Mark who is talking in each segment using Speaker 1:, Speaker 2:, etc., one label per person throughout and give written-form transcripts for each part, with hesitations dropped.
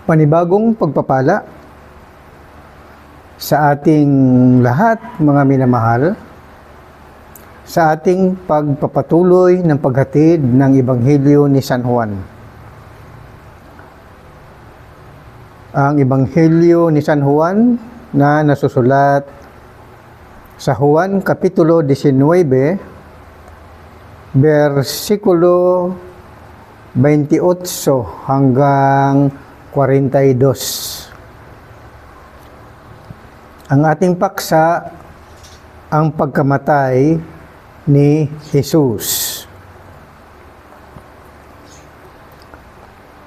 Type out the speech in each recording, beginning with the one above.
Speaker 1: Panibagong pagpapala sa ating lahat, mga minamahal, sa ating pagpapatuloy ng paghatid ng Ebanghelyo ni San Juan. Ang Ebanghelyo ni San Juan na nasusulat sa Juan Kapitulo 19, versikulo 28 hanggang 42. Ang ating paksa, ang pagkamatay ni Jesus.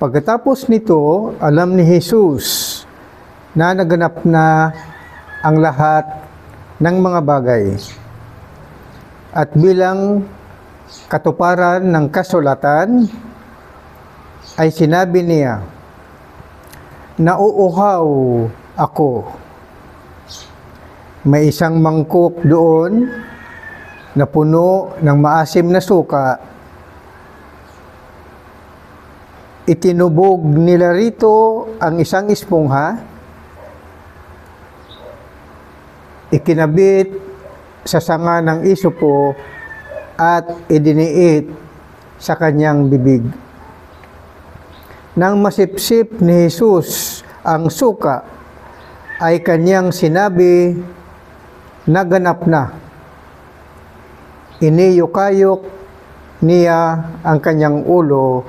Speaker 1: Pagkatapos nito, alam ni Jesus na naganap na ang lahat ng mga bagay. At bilang katuparan ng kasulatan, ay sinabi niya, "Nauuhaw ako." May isang mangkok doon na puno ng maasim na suka. Itinubog nila rito ang isang espongha, ikinabit sa sanga ng isopo at idiniit sa kanyang bibig. Nang masipsip ni Jesus ang suka, ay kanyang sinabi, "Naganap na." Iniyukayok niya ang kanyang ulo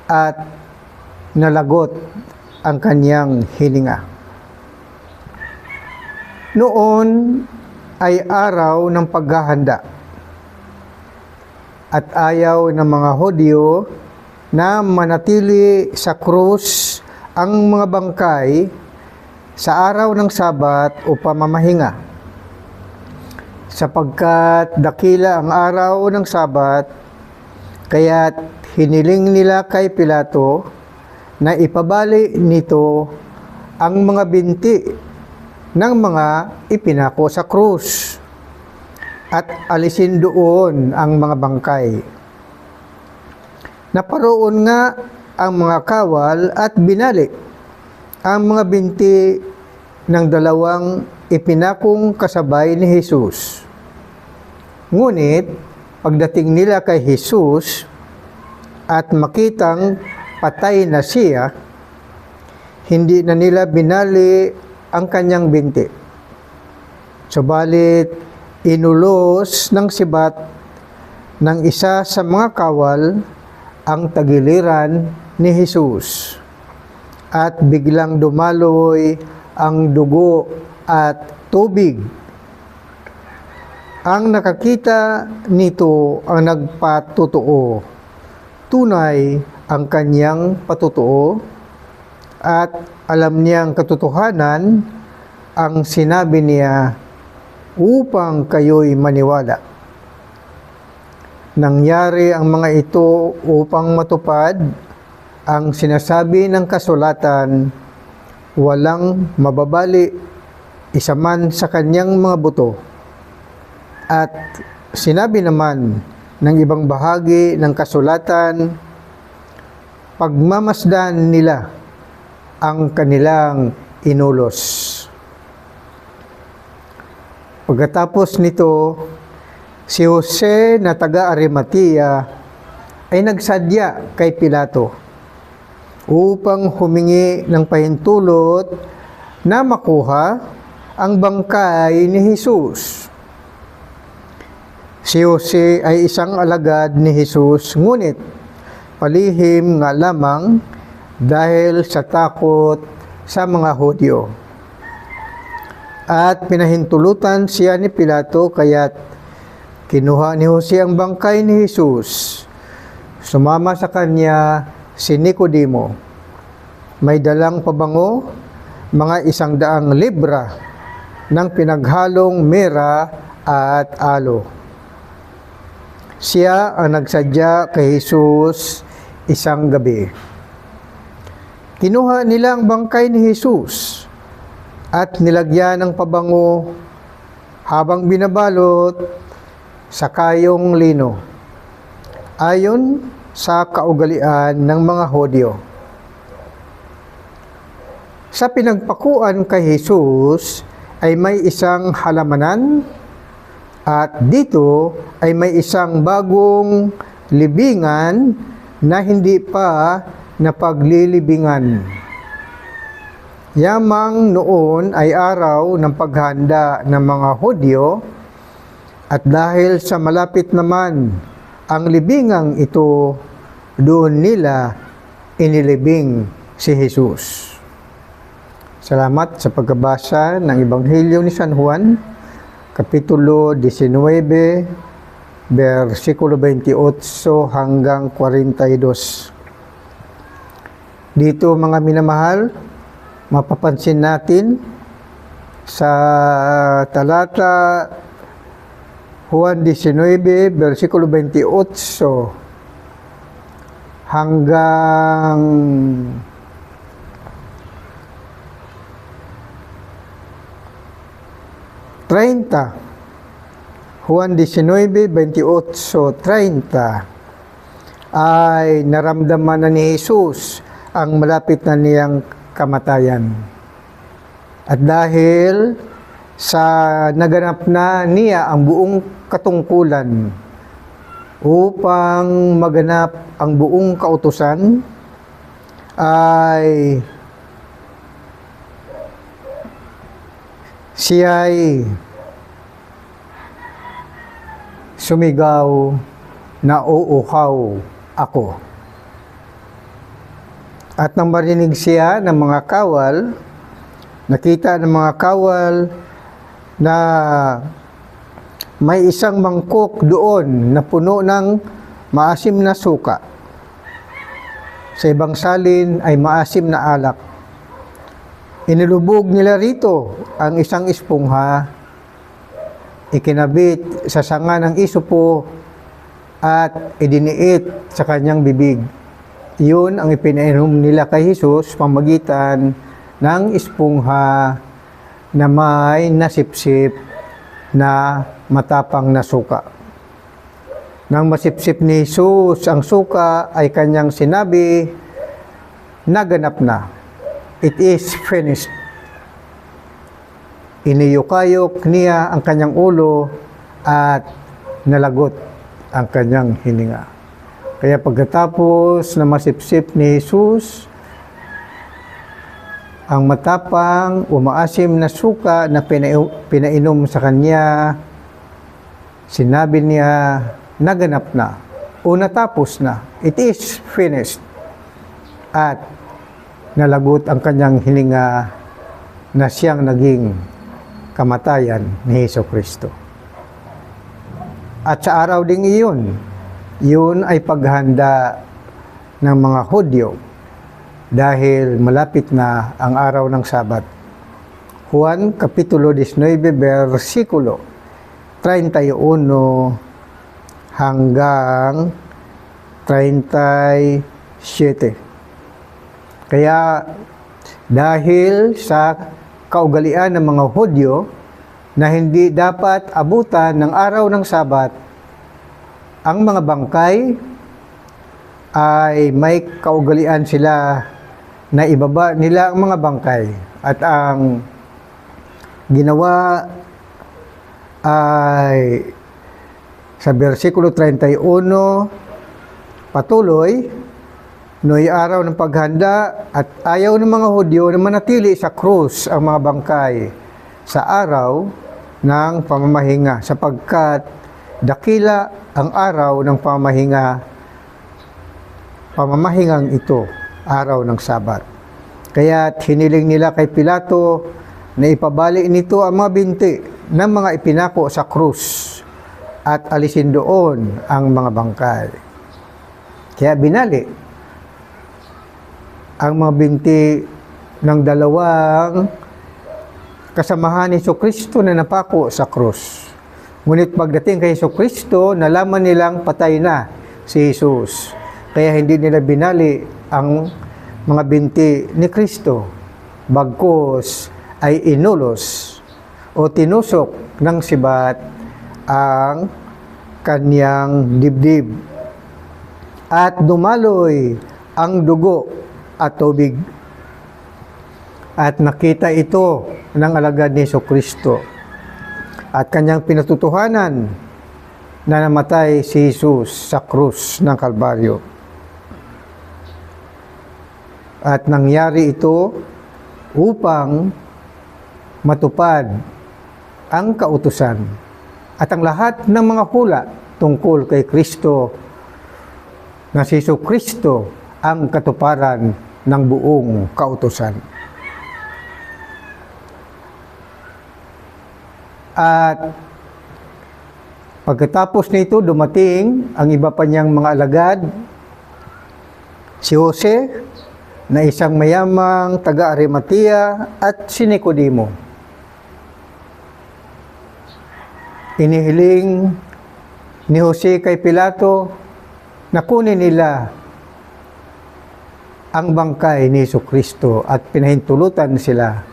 Speaker 1: at nalagot ang kanyang hininga. Noon ay araw ng paghahanda at ayaw ng mga Hudyo na manatili sa krus ang mga bangkay sa araw ng Sabat o pamamahinga. Sapagkat dakila ang araw ng Sabat, kaya't hiniling nila kay Pilato na ipabali nito ang mga binti ng mga ipinako sa krus at alisin doon ang mga bangkay. Naparoon nga ang mga kawal at binali ang mga binti ng dalawang ipinakong kasabay ni Jesus. Ngunit pagdating nila kay Jesus at makitang patay na siya, hindi na nila binali ang kanyang binti. Subalit inulos ng sibat ng isa sa mga kawal ang tagiliran ni Jesus at biglang dumaloy ang dugo at tubig. Ang nakakita nito ang nagpatotoo. Tunay ang kanyang patotoo at alam niyang katotohanan ang sinabi niya upang kayo'y maniwala. Nangyari ang mga ito upang matupad ang sinasabi ng kasulatan, "Walang mababali isa man sa kanyang mga buto." At sinabi naman ng ibang bahagi ng kasulatan, "Pagmamasdan nila ang kanilang inulos." Pagkatapos nito, si Jose na taga-Arimatea ay nagsadya kay Pilato upang humingi ng pahintulot na makuha ang bangkay ni Jesus. Si Jose ay isang alagad ni Jesus, ngunit palihim nga lamang dahil sa takot sa mga Hudyo. At pinahintulutan siya ni Pilato, kaya't kinuha ni Jose ang bangkay ni Jesus. Sumama sa kanya si Nicodemo. May dalang pabango, mga 100 libra ng pinaghalong mera at alo. Siya ang nagsadya kay Jesus isang gabi. Kinuha nila ang bangkay ni Jesus at nilagyan ng pabango habang binabalot sa kayong lino, ayon sa kaugalian ng mga Hudyo. Sa pinagpakuan kay Jesus ay may isang halamanan at dito ay may isang bagong libingan na hindi pa napaglilibingan. Yamang noon ay araw ng paghanda ng mga Hudyo at dahil sa malapit naman ang libingang ito, doon nila inilibing si Jesus. Salamat sa pagbabasa ng Ebanghelyo ni San Juan, Kapitulo 19, versikulo 28 hanggang 42. Dito mga minamahal, mapapansin natin sa talata Juan 19, versikulo 28 hanggang 30. Juan 19, 28, 30 ay naramdaman na ni Jesus ang malapit na niyang kamatayan. At dahil sa naganap na niya ang buong katungkulan upang maganap ang buong kautusan, ay siya'y sumigaw na uuhaw ako. At nang marinig siya ng mga kawal, nakita ng mga kawal na may isang mangkok doon na puno ng maasim na suka. Sa ibang salin ay maasim na alak. Inilubog nila rito ang isang espongha, ikinabit sa sanga ng isopo at idiniit sa kanyang bibig. Iyon ang ipinainom nila kay Jesus pamagitan ng espongha na may nasipsip na matapang na suka. Nang masipsip ni Jesus ang suka ay kanyang sinabi, naganap na. It is finished. Iniyukayok niya ang kanyang ulo at nalagot ang kanyang hininga. Kaya pagkatapos na masipsip ni Jesus ang matapang o maasim na suka na pinainom sa kanya, sinabi niya, naganap na o natapos na. It is finished. At nalagot ang kanyang hininga na siyang naging kamatayan ni Hesukristo. At sa araw ding iyon, yun ay paghanda ng mga Hudyo dahil malapit na ang araw ng Sabat. Juan Kapitulo 19, versikulo 31 hanggang 37. Kaya dahil sa kaugalian ng mga Hudyo na hindi dapat abutan ng araw ng Sabat, ang mga bangkay ay may kaugalian sila na ibaba nila ang mga bangkay. At ang ginawa ay sa versikulo 31 patuloy, no'y araw ng paghanda at ayaw ng mga Hudyo na manatili sa krus ang mga bangkay sa araw ng pamamahinga sapagkat dakila ang araw ng pamamahingang ito, araw ng Sabat. Kaya hiniling nila kay Pilato na ipabalik nito ang mga binti ng mga ipinako sa krus at alisin doon ang mga bangkay. Kaya binalik ang mga binti ng dalawang kasamahan ni Hesukristo na napako sa krus. Ngunit pagdating kay Hesukristo, nalaman nilang patay na si Jesus. Kaya hindi nila binali ang mga binti ni Kristo. Bagkus ay inulos o tinusok ng sibat ang kanyang dibdib. At dumaloy ang dugo at tubig. At nakita ito ng alagad ni Jesucristo at kanyang pinatutuhanan na namatay si Jesus sa krus ng Kalbaryo. At nangyari ito upang matupad ang kautusan at ang lahat ng mga hula tungkol kay Kristo na si Jesucristo ang katuparan ng buong kautusan. At pagkatapos nito, dumating ang iba pa niyang mga alagad, si Jose, na isang mayamang taga-Arimatea, at si Nicodemo. Inihiling ni Jose kay Pilato na kunin nila ang bangkay ni Jesucristo at pinahintulutan sila.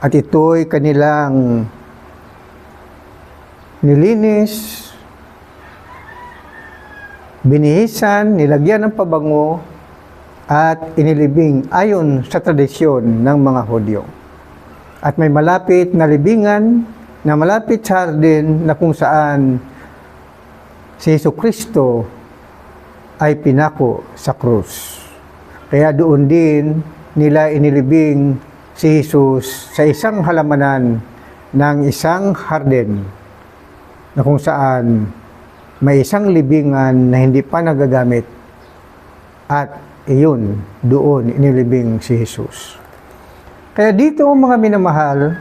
Speaker 1: At ito'y kanilang nilinis, binihisan, nilagyan ng pabango, at inilibing ayon sa tradisyon ng mga Hudyo. At may malapit na libingan na malapit sa hardin na kung saan si Jesucristo ay pinako sa krus. Kaya doon din nila inilibing si Jesus sa isang halamanan ng isang hardin na kung saan may isang libingan na hindi pa nagagamit at iyon, doon inilibing si Jesus. Kaya dito mga minamahal,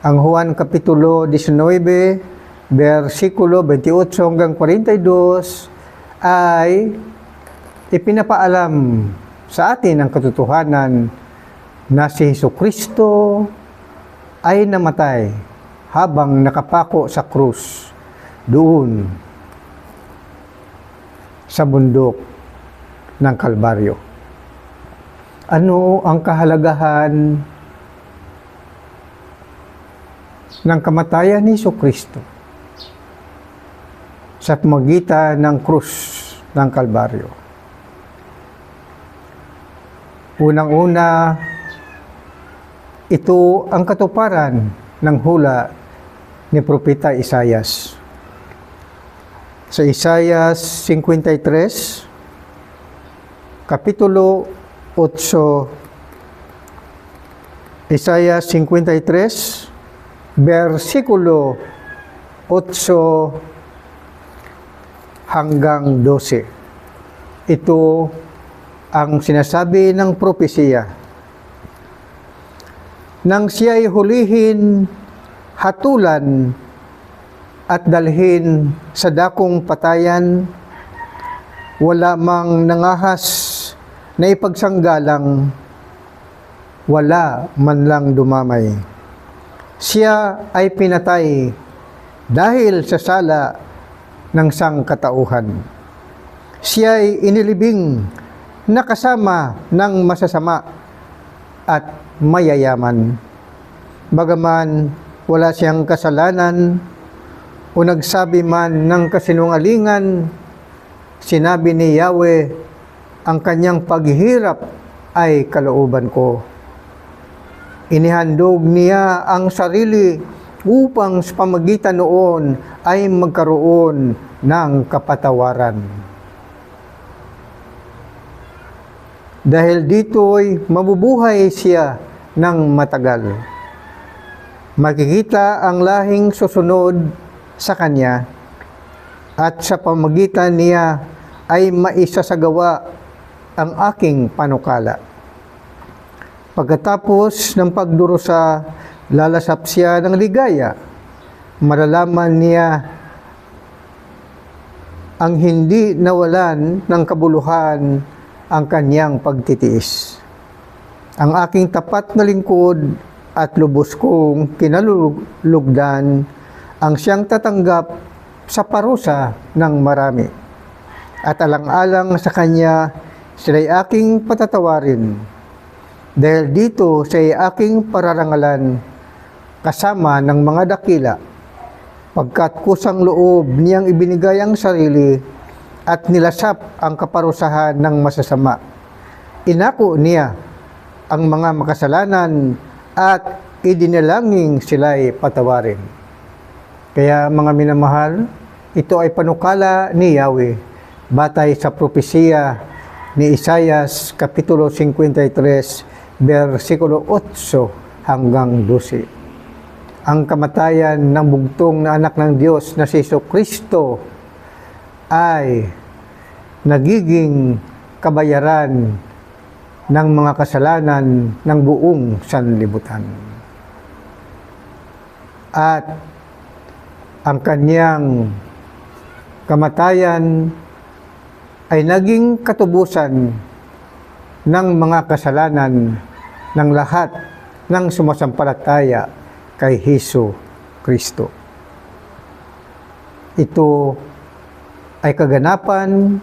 Speaker 1: ang Juan Kapitulo 19, versikulo 28 hanggang 42 ay ipinapaalam sa atin ang katotohanan na si Jesucristo ay namatay habang nakapako sa krus doon sa bundok ng Kalbaryo. Ano ang kahalagahan ng kamatayan ni Jesucristo sa pamagitan ng krus ng Kalbaryo? Unang-una, ito ang katuparan ng hula ni Propeta Isaias. Sa Isaias 53, Kapitulo 8, Isaias 53, versikulo 8 hanggang 12. Ito ang sinasabi ng propesiya. Nang siya'y hulihin, hatulan, at dalhin sa dakong patayan, wala mang nangahas na ipagsanggalang, wala man lang dumamay. Siya ay pinatay dahil sa sala ng sangkatauhan. Siya ay inilibing na kasama ng masasama at mayayaman. Bagaman wala siyang kasalanan o nagsabi man ng kasinungalingan, sinabi ni Yahweh, ang kanyang paghihirap ay kalooban ko. Inihandog niya ang sarili upang sa pamagitan noon ay magkaroon ng kapatawaran. Dahil dito'y mabubuhay siya ng matagal. Makikita ang lahing susunod sa kanya at sa pamagitan niya ay maisasagawa ang aking panukala. Pagkatapos ng pagdurusa, lalasap siya ng ligaya. Malalaman niya ang hindi nawalan ng kabuluhan ang kanyang pagtitiis. Ang aking tapat na lingkod at lubos kong kinalulugdan ang siyang tatanggap sa parusa ng marami. At alang-alang sa kanya, sila'y aking patatawarin. Dahil dito siya'y aking pararangalan kasama ng mga dakila, pagkat kusang loob niyang ibinigay ang sarili at nilasap ang kaparusahan ng masasama. Inako niya ang mga makasalanan at idinalangin sila'y patawarin. Kaya mga minamahal, ito ay panukala ni Yahweh batay sa propesiya ni Isaias Kapitulo 53, versikulo 8 hanggang 12. Ang kamatayan ng bugtong na anak ng Diyos na si Jesucristo ay nagiging kabayaran ng mga kasalanan ng buong sanlibutan. At ang kanyang kamatayan ay naging katubusan ng mga kasalanan ng lahat ng sumasampalataya kay Hesus Kristo. Ito ay kaganapan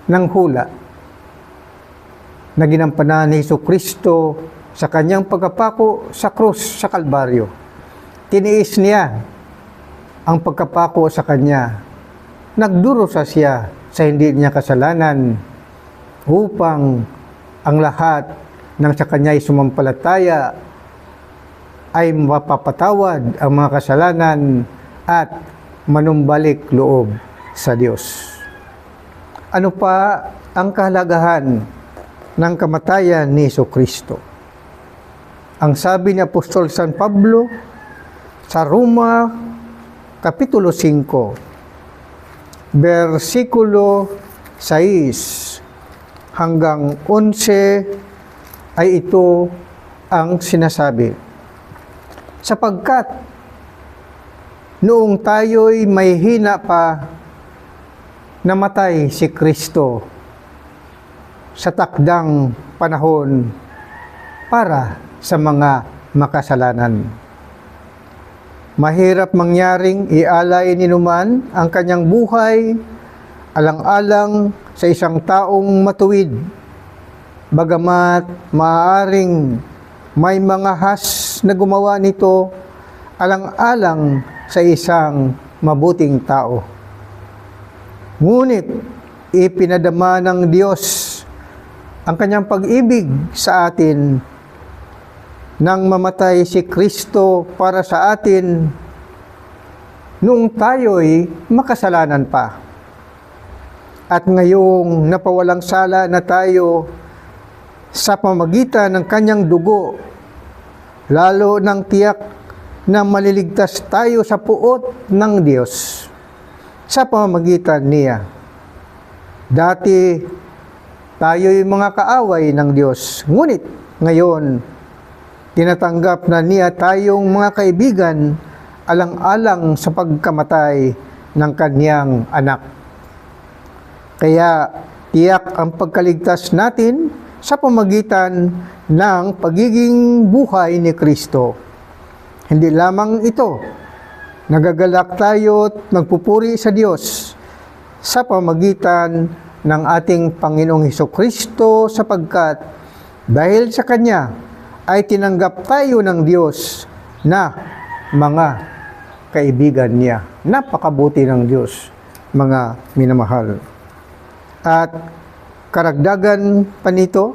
Speaker 1: ng hula na ginampanan ni Hesus Kristo sa kanyang pagkapako sa krus sa Kalbaryo. Tiniis niya ang pagkapako sa kanya. Nagdurusa siya sa hindi niya kasalanan upang ang lahat ng sa kanya'y sumampalataya ay mapapatawad ang mga kasalanan at manumbalik loob sa Diyos. Ano pa ang kahalagahan ng kamatayan ni Jesucristo? Ang sabi ni Apostol San Pablo sa Roma Kapitulo 5, versikulo 6 hanggang 11 ay ito ang sinasabi. Sapagkat noong tayo'y may hina pa, namatay si Kristo sa takdang panahon para sa mga makasalanan. Mahirap mangyaring ialay ni numan ang kanyang buhay alang-alang sa isang taong matuwid, bagamat maaaring may mga has na gumawa nito alang-alang sa isang mabuting tao. Ngunit ipinadama ng Diyos ang kanyang pag-ibig sa atin nang mamatay si Kristo para sa atin noong tayo'y makasalanan pa. At ngayong napawalang sala na tayo sa pamamagitan ng kanyang dugo, lalo ng tiyak na maliligtas tayo sa puot ng Diyos sa pamamagitan niya. Dati tayo'y mga kaaway ng Diyos, ngunit ngayon tinatanggap na niya tayong mga kaibigan alang-alang sa pagkamatay ng kanyang anak. Kaya tiyak ang pagkaligtas natin sa pamamagitan ng pagiging buhay ni Kristo. Hindi lamang ito, nagagalak tayo at nagpupuri sa Diyos sa pamamagitan ng ating Panginoong Hesukristo sapagkat dahil sa Kanya ay tinanggap tayo ng Diyos na mga kaibigan niya. Napakabuti ng Diyos, mga minamahal. At karagdagan pa nito,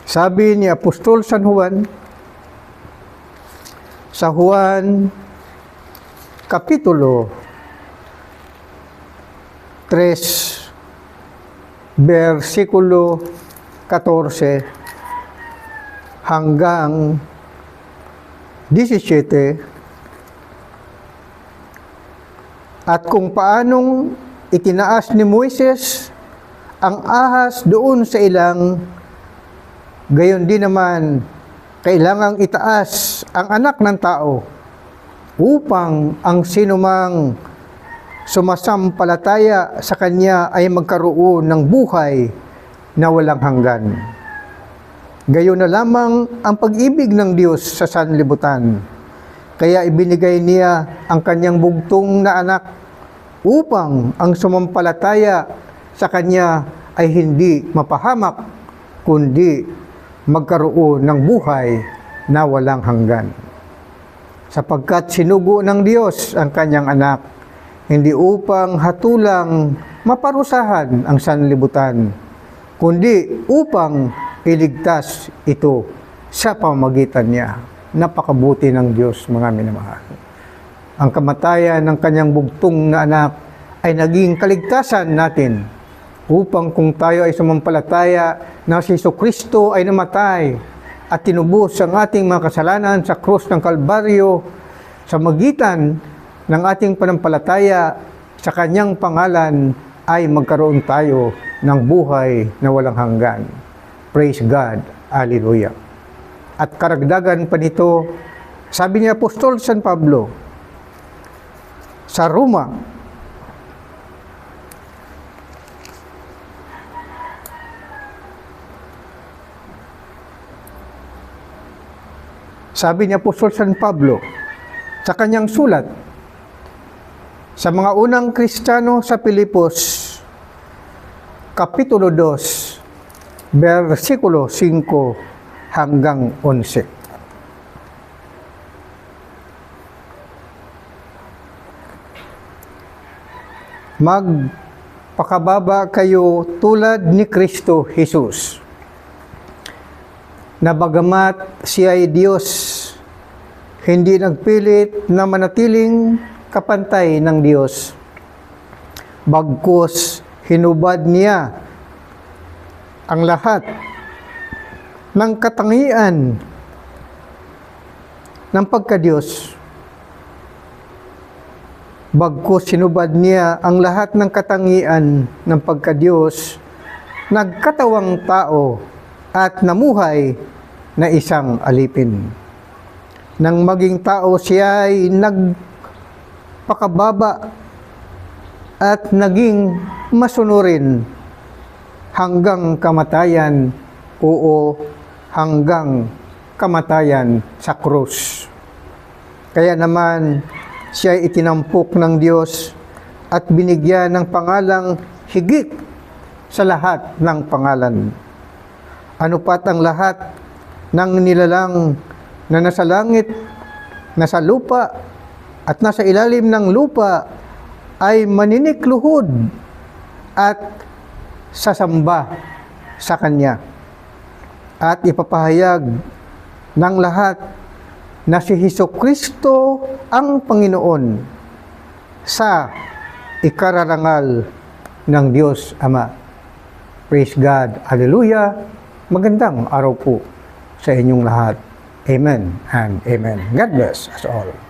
Speaker 1: sabi ni Apostol San Juan, sa Juan Kapitulo 3, versikulo 14 hanggang 17, at kung paanong itinaas ni Moises ang ahas doon sa ilang, gayon din naman kailangang itaas ang anak ng tao upang ang sinumang sumasampalataya sa kanya ay magkaroon ng buhay na walang hanggan. Gayon na lamang ang pag-ibig ng Diyos sa sanlibutan. Kaya ibinigay niya ang kanyang bugtong na anak upang ang sumampalataya sa kanya ay hindi mapahamak, kundi magkaroon ng buhay na walang hanggan. Sapagkat sinugo ng Diyos ang kanyang anak, hindi upang hatulang maparusahan ang sanlibutan, kundi upang iligtas ito sa pamamagitan niya. Napakabuti ng Diyos, mga minamahal. Ang kamatayan ng kanyang bugtong na anak ay naging kaligtasan natin upang kung tayo ay sumampalataya na si Jesucristo ay namatay at tinubos ang ating mga kasalanan sa krus ng Kalbaryo sa magitan ng ating panampalataya sa kanyang pangalan ay magkaroon tayo ng buhay na walang hanggan. Praise God. Hallelujah. At karagdagan pa nito, sabi ni Apostol San Pablo sa Roma, sabi ni Apostol San Pablo sa kanyang sulat sa mga unang Kristiyano sa Pilipos, Kapitulo 2, versikulo 5 hanggang 11. Magpakababa kayo tulad ni Kristo Jesus, na bagamat siya ay Diyos, hindi nagpilit na manatiling kapantay ng Diyos. Bagkus hinubad niya ang lahat ng katangian ng pagka-Diyos. Bagkus hinubad niya ang lahat ng katangian ng pagka-Diyos, nagkatawang tao at namuhay na isang alipin. Nang maging tao, siya ay nagpakababa at naging masunurin hanggang kamatayan, oo, hanggang kamatayan sa krus. Kaya naman, siya ay itinampok ng Diyos at binigyan ng pangalang higit sa lahat ng pangalan. Ano pat ang lahat ng nilalang na nasa langit, nasa lupa, at nasa ilalim ng lupa ay maninikluhod at sasamba sa Kanya. At ipapahayag ng lahat na si Jesucristo ang Panginoon sa ikararangal ng Diyos Ama. Praise God. Hallelujah. Magandang araw po sa inyong lahat. Amen and amen. God bless us all.